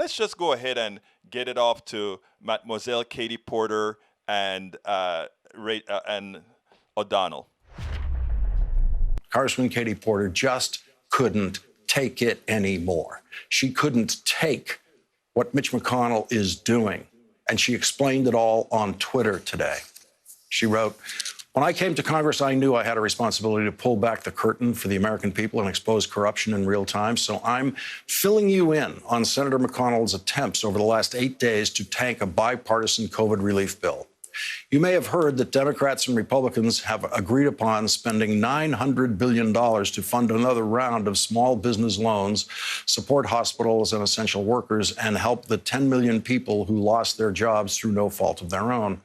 let's just go ahead and get it off to Mademoiselle Katie Porter and and O'Donnell. Congresswoman Katie Porter just couldn't take it anymore. She couldn't take what Mitch McConnell is doing, and she explained it all on Twitter today. She wrote, "When I came to Congress, I knew I had a responsibility to pull back the curtain for the American people and expose corruption in real time. So I'm filling you in on Senator McConnell's attempts over the last 8 days to tank a bipartisan COVID relief bill. You may have heard that Democrats and Republicans have agreed upon spending $900 billion to fund another round of small business loans, support hospitals and essential workers, and help the 10 million people who lost their jobs through no fault of their own.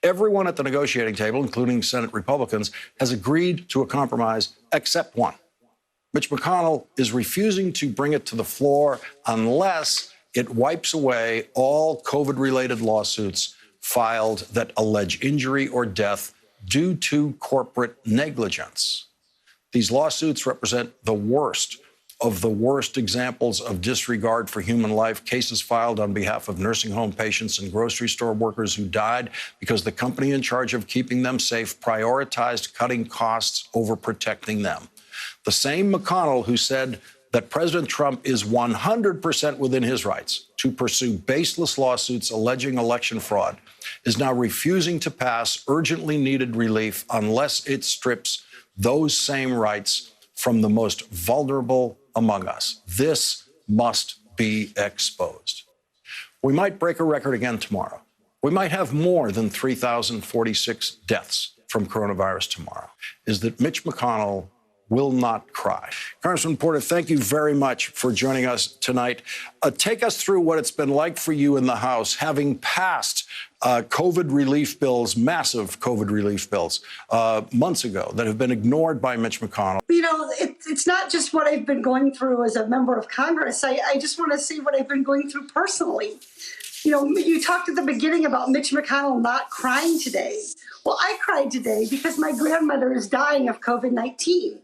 Everyone at the negotiating table, including Senate Republicans, has agreed to a compromise except one. Mitch McConnell is refusing to bring it to the floor unless it wipes away all COVID-related lawsuits filed that allege injury or death due to corporate negligence. These lawsuits represent the worst of the worst examples of disregard for human life, cases filed on behalf of nursing home patients and grocery store workers who died because the company in charge of keeping them safe prioritized cutting costs over protecting them. The same McConnell who said that President Trump is 100% within his rights to pursue baseless lawsuits alleging election fraud is now refusing to pass urgently needed relief unless it strips those same rights from the most vulnerable among us. This must be exposed. We might break a record again tomorrow. We might have more than 3,046 deaths from coronavirus tomorrow. Is that Mitch McConnell will not cry. Congressman Porter, thank you very much for joining us tonight. Take us through what it's been like for you in the House, having passed COVID relief bills, massive COVID relief bills, months ago that have been ignored by Mitch McConnell. You know, it's not just what I've been going through as a member of Congress. I just want to see what I've been going through personally. You know, you talked at the beginning about Mitch McConnell not crying today. Well, I cried today because my grandmother is dying of COVID-19.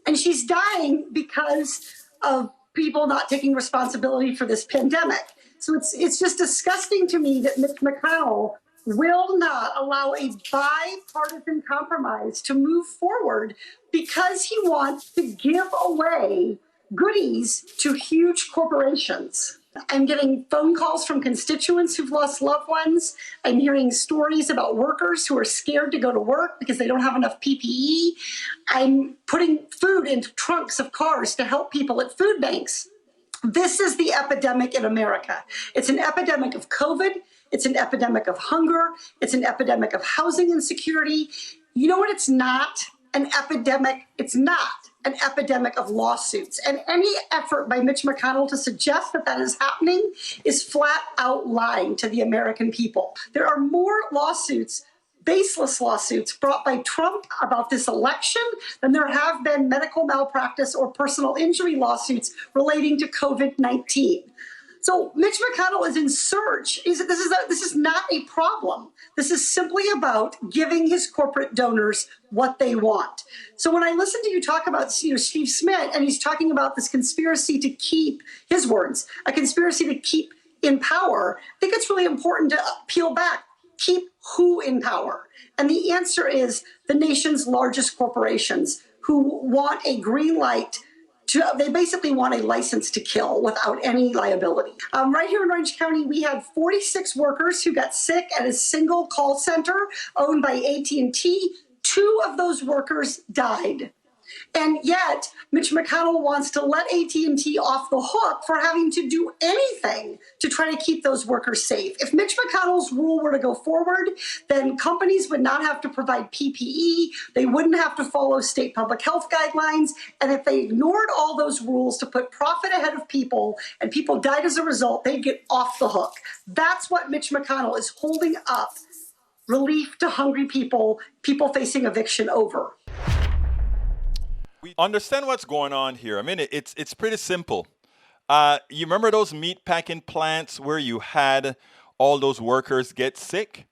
And she's dying because of people not taking responsibility for this pandemic. So it's just disgusting to me that Mitch McConnell will not allow a bipartisan compromise to move forward because he wants to give away goodies to huge corporations. I'm getting phone calls from constituents who've lost loved ones. I'm hearing stories about workers who are scared to go to work because they don't have enough PPE. I'm putting food into trunks of cars to help people at food banks. This is the epidemic in America. It's an epidemic of COVID. It's an epidemic of hunger. It's an epidemic of housing insecurity. You know what? It's not an epidemic. It's not an epidemic of lawsuits. And any effort by Mitch McConnell to suggest that that is happening is flat out lying to the American people. There are more lawsuits, baseless lawsuits brought by Trump about this election than there have been medical malpractice or personal injury lawsuits relating to COVID-19. So Mitch McConnell is in search. This is not a problem. This is simply about giving his corporate donors what they want. So when I listen to you talk about Steve Smith, and he's talking about this conspiracy to keep, his words, a conspiracy to keep in power, I think it's really important to peel back. Keep who in power? And the answer is the nation's largest corporations who want a green light. They basically want a license to kill without any liability. Right here in Orange County, we had 46 workers who got sick at a single call center owned by AT&T. 2 of those workers died. And yet, Mitch McConnell wants to let AT&T off the hook for having to do anything to try to keep those workers safe. If Mitch McConnell's rule were to go forward, then companies would not have to provide PPE, they wouldn't have to follow state public health guidelines, and if they ignored all those rules to put profit ahead of people and people died as a result, they'd get off the hook. That's what Mitch McConnell is holding up relief to hungry people, people facing eviction over. We understand what's going on here. I mean, it's pretty simple. You remember those meat packing plants where you had all those workers get sick?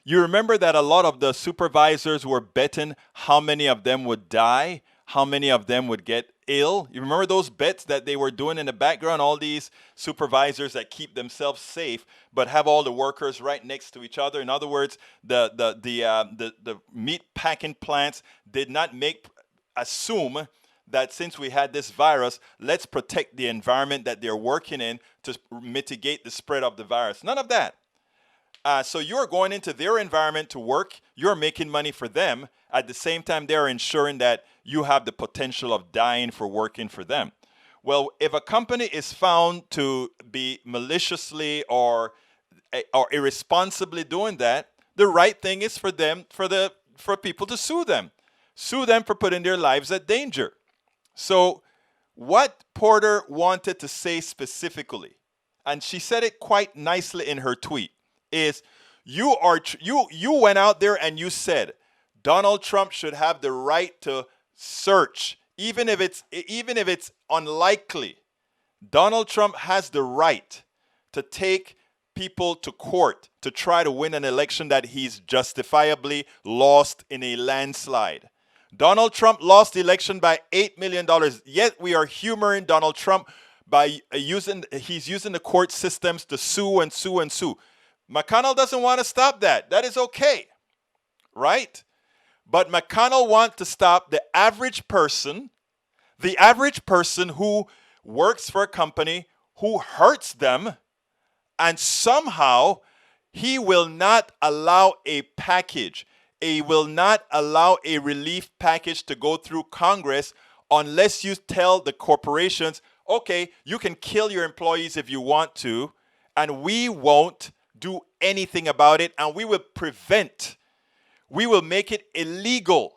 You remember that a lot of the supervisors were betting how many of them would die, how many of them would get ill. You remember those bets that they were doing in the background, all these supervisors that keep themselves safe but have all the workers right next to each other. In other words, the meat packing plants did not assume that since we had this virus, let's protect the environment that they're working in to mitigate the spread of the virus. None of that. So you're going into their environment to work. You're making money for them. At the same time, they're ensuring that you have the potential of dying for working for them. Well, if a company is found to be maliciously or irresponsibly doing that, the right thing is for people to sue them. Sue them for putting their lives at danger. So what Porter wanted to say specifically, and she said it quite nicely in her tweet, is you went out there and you said Donald Trump should have the right to search, even if it's unlikely. Donald Trump has the right to take people to court to try to win an election that he's justifiably lost in a landslide. Donald Trump lost the election by $8 million, yet we are humoring Donald Trump by using the court systems to sue and sue and sue. McConnell doesn't want to stop that. That is okay, right? But McConnell wants to stop the average person who works for a company, who hurts them, and somehow he will not allow a package. He will not allow a relief package to go through Congress unless you tell the corporations, okay, you can kill your employees if you want to, and we won't do anything about it, and we will make it illegal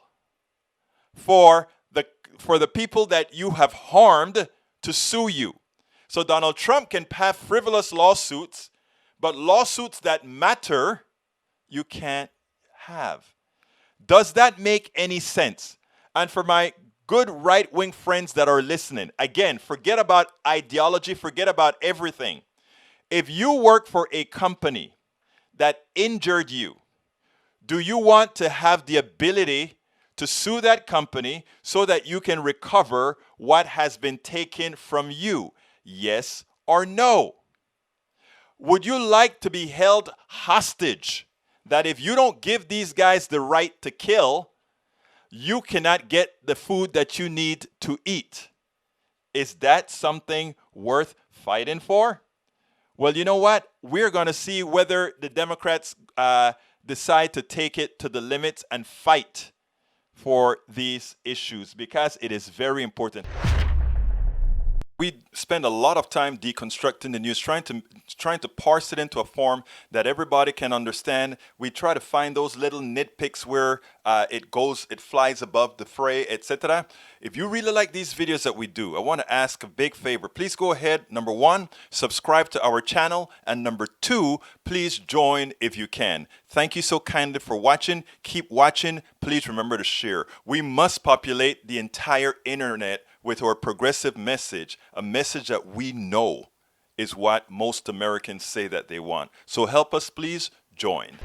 for the people that you have harmed to sue you. So Donald Trump can have frivolous lawsuits, but lawsuits that matter, you can't have. Does that make any sense? And for my good right-wing friends that are listening, again, forget about ideology, forget about everything. If you work for a company that injured you, do you want to have the ability to sue that company so that you can recover what has been taken from you? Yes or no? Would you like to be held hostage that if you don't give these guys the right to kill, you cannot get the food that you need to eat? Is that something worth fighting for? Well, you know what? We're going to see whether the Democrats decide to take it to the limits and fight for these issues, because it is very important. We spend a lot of time deconstructing the news, trying to parse it into a form that everybody can understand. We try to find those little nitpicks where it flies above the fray, etc. If you really like these videos that we do, I want to ask a big favor. Please go ahead, number one, subscribe to our channel, and number two, please join if you can. Thank you so kindly for watching. Keep watching. Please remember to share. We must populate the entire internet with our progressive message, a message that we know is what most Americans say that they want. So help us, please join.